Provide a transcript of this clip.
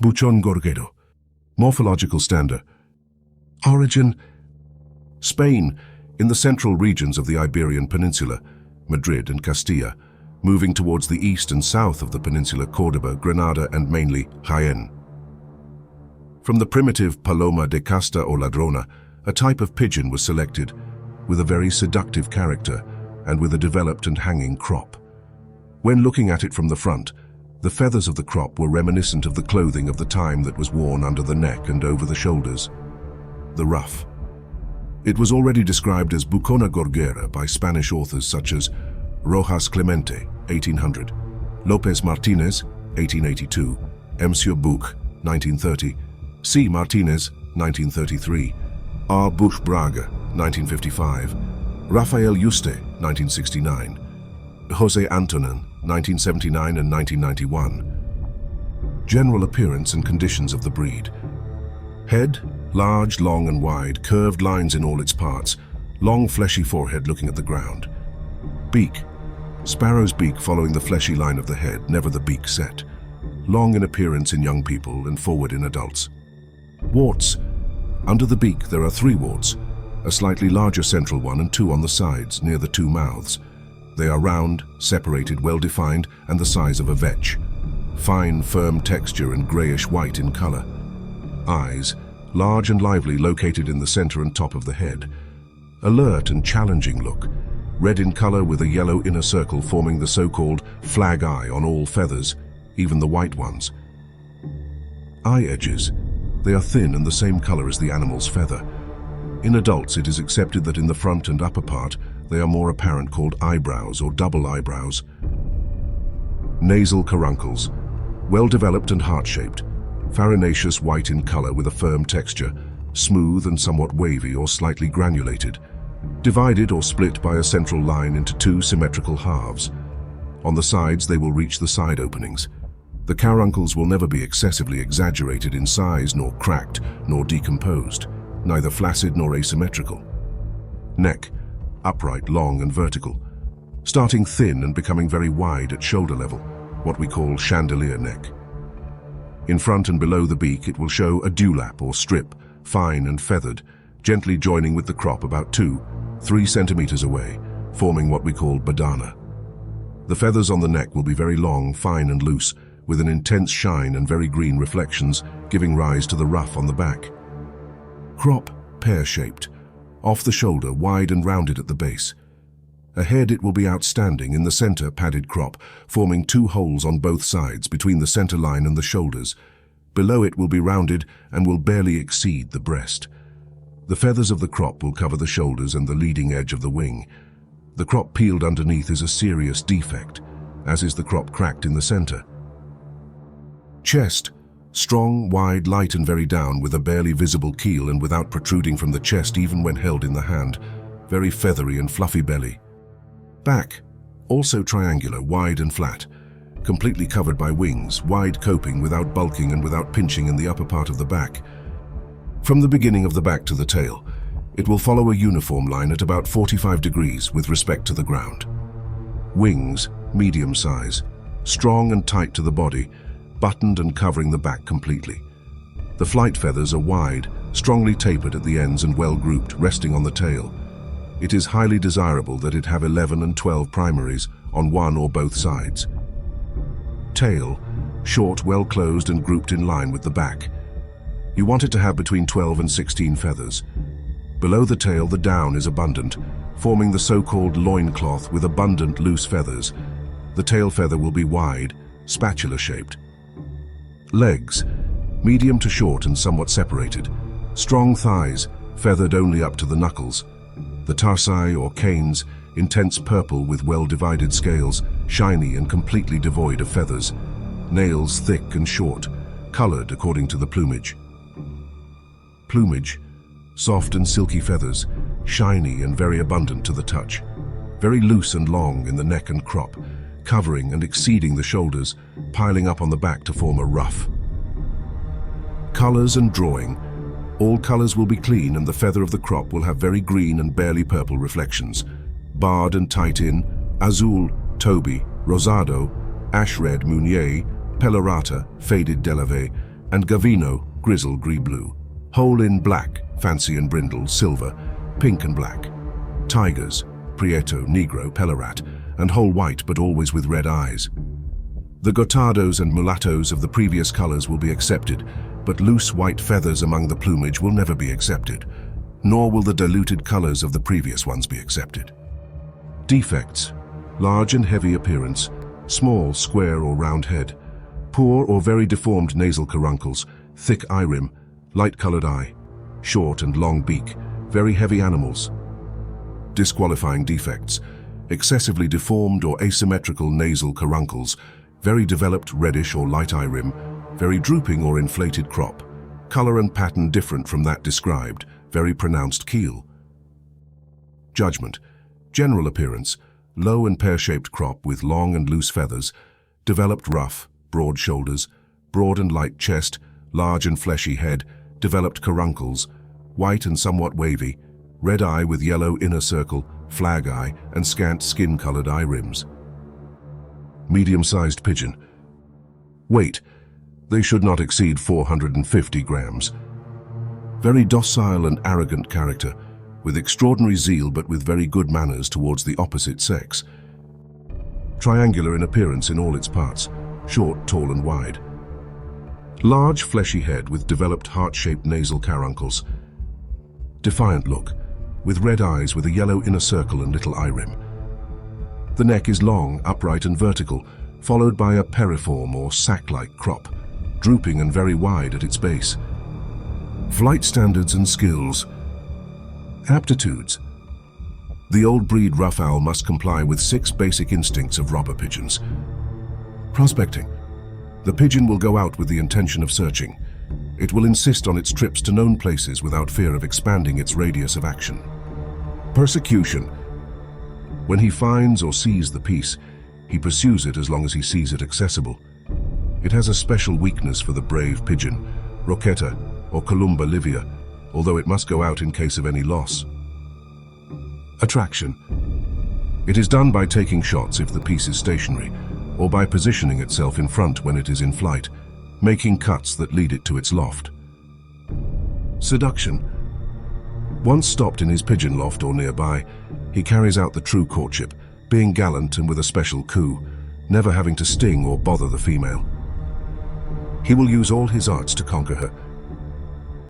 Buchon Gorguero. Morphological standard. Origin: Spain, in the central regions of the Iberian Peninsula, Madrid and Castilla, moving towards the east and south of the peninsula, Córdoba, Granada, and mainly Jaén. From the primitive Paloma de Casta or Ladrona, a type of pigeon was selected, with a very seductive character and with a developed and hanging crop. When looking at it from the front, the feathers of the crop were reminiscent of the clothing of the time that was worn under the neck and over the shoulders, the ruff. It was already described as Bucona Gorguera by Spanish authors such as Rojas Clemente, 1800, López Martínez, 1882, Monsieur Buch, 1930, C. Martínez, 1933, R. Buch Braga, 1955, Rafael Yuste, 1969, José Antonin, 1979 and 1991. General appearance and conditions of the breed. Head: large, long and wide, curved lines in all its parts, long fleshy forehead looking at the ground. Beak: sparrow's beak following the fleshy line of the head, never the beak set. Long in appearance in young people and forward in adults. Warts: under the beak there are 3 warts, a slightly larger central one and 2 on the sides near the 2 mouths. They are round, separated, well-defined, and the size of a vetch. Fine, firm texture and grayish-white in color. Eyes: large and lively, located in the center and top of the head. Alert and challenging look, red in color with a yellow inner circle forming the so-called flag eye on all feathers, even the white ones. Eye edges: they are thin and the same color as the animal's feather. In adults, it is accepted that in the front and upper part, they are more apparent, called eyebrows or double eyebrows. Nasal caruncles: well-developed and heart-shaped, farinaceous white in color with a firm texture, smooth and somewhat wavy or slightly granulated, divided or split by a central line into 2 symmetrical halves. On the sides, they will reach the side openings. The caruncles will never be excessively exaggerated in size, nor cracked, nor decomposed, neither flaccid nor asymmetrical. Neck: upright, long and vertical, starting thin and becoming very wide at shoulder level, what we call chandelier neck. In front and below the beak it will show a dewlap or strip, fine and feathered, gently joining with the crop about 2-3 centimeters away, forming what we call badana. The feathers on the neck will be very long, fine and loose, with an intense shine and very green reflections, giving rise to the ruff on the back. Crop: pear-shaped, off the shoulder, wide and rounded at the base. Ahead it will be outstanding, in the center padded crop, forming 2 holes on both sides between the center line and the shoulders. Below it will be rounded and will barely exceed the breast. The feathers of the crop will cover the shoulders and the leading edge of the wing. The crop peeled underneath is a serious defect, as is the crop cracked in the center. Chest: strong, wide, light and very down, with a barely visible keel and without protruding from the chest even when held in the hand. Very feathery and fluffy belly. Back: also triangular, wide and flat, completely covered by wings, wide coping without bulking and without pinching in the upper part of the back. From the beginning of the back to the tail, it will follow a uniform line at about 45 degrees with respect to the ground. Wings: medium size, strong and tight to the body, buttoned and covering the back completely. The flight feathers are wide, strongly tapered at the ends and well grouped, resting on the tail. It is highly desirable that it have 11 and 12 primaries on one or both sides. Tail: short, well closed and grouped in line with the back. You want it to have between 12 and 16 feathers. Below the tail, the down is abundant, forming the so-called loincloth with abundant loose feathers. The tail feather will be wide, spatula-shaped. Legs: medium to short and somewhat separated. Strong thighs, feathered only up to the knuckles. The tarsi or canes, intense purple with well-divided scales, shiny and completely devoid of feathers. Nails thick and short, colored according to the plumage. Plumage: soft and silky feathers, shiny and very abundant to the touch. Very loose and long in the neck and crop, covering and exceeding the shoulders, piling up on the back to form a ruff. Colors and drawing: all colors will be clean and the feather of the crop will have very green and barely purple reflections. Barred and tight in, azul, toby, rosado, ash red, meunier, pelarata, faded delave, and Gavino, grizzle gris-blue. Hole in black, fancy and brindle, silver, pink and black. Tigers, Prieto, Negro, Pelorat, and whole white but always with red eyes. The gotardos and mulattos of the previous colors will be accepted, but loose white feathers among the plumage will never be accepted, nor will the diluted colors of the previous ones be accepted. Defects: large and heavy appearance, small, square or round head, poor or very deformed nasal caruncles, thick eye rim, light-colored eye, short and long beak, very heavy animals. Disqualifying defects: excessively deformed or asymmetrical nasal caruncles, very developed reddish or light eye rim, very drooping or inflated crop, color and pattern different from that described, very pronounced keel. Judgment: general appearance: low and pear-shaped crop with long and loose feathers, developed ruff, broad shoulders, broad and light chest, large and fleshy head, developed caruncles, white and somewhat wavy, red eye with yellow inner circle, flag eye, and scant skin-colored eye rims. Medium-sized pigeon. Weight: they should not exceed 450 grams. Very docile and arrogant character, with extraordinary zeal but with very good manners towards the opposite sex. Triangular in appearance in all its parts, short, tall and wide. Large fleshy head with developed heart-shaped nasal caruncles. Defiant look, with red eyes with a yellow inner circle and little eye rim. The neck is long, upright and vertical, followed by a periform or sack-like crop, drooping and very wide at its base. Flight standards and skills. Aptitudes: the old breed rough owl must comply with 6 basic instincts of robber pigeons. Prospecting: the pigeon will go out with the intention of searching. It will insist on its trips to known places without fear of expanding its radius of action. Persecution: when he finds or sees the piece, he pursues it as long as he sees it accessible. It has a special weakness for the brave pigeon, Roqueta or Columba livia, although it must go out in case of any loss. Attraction: it is done by taking shots if the piece is stationary, or by positioning itself in front when it is in flight, making cuts that lead it to its loft. Seduction: once stopped in his pigeon loft or nearby, he carries out the true courtship, being gallant and with a special coo, never having to sting or bother the female. He will use all his arts to conquer her,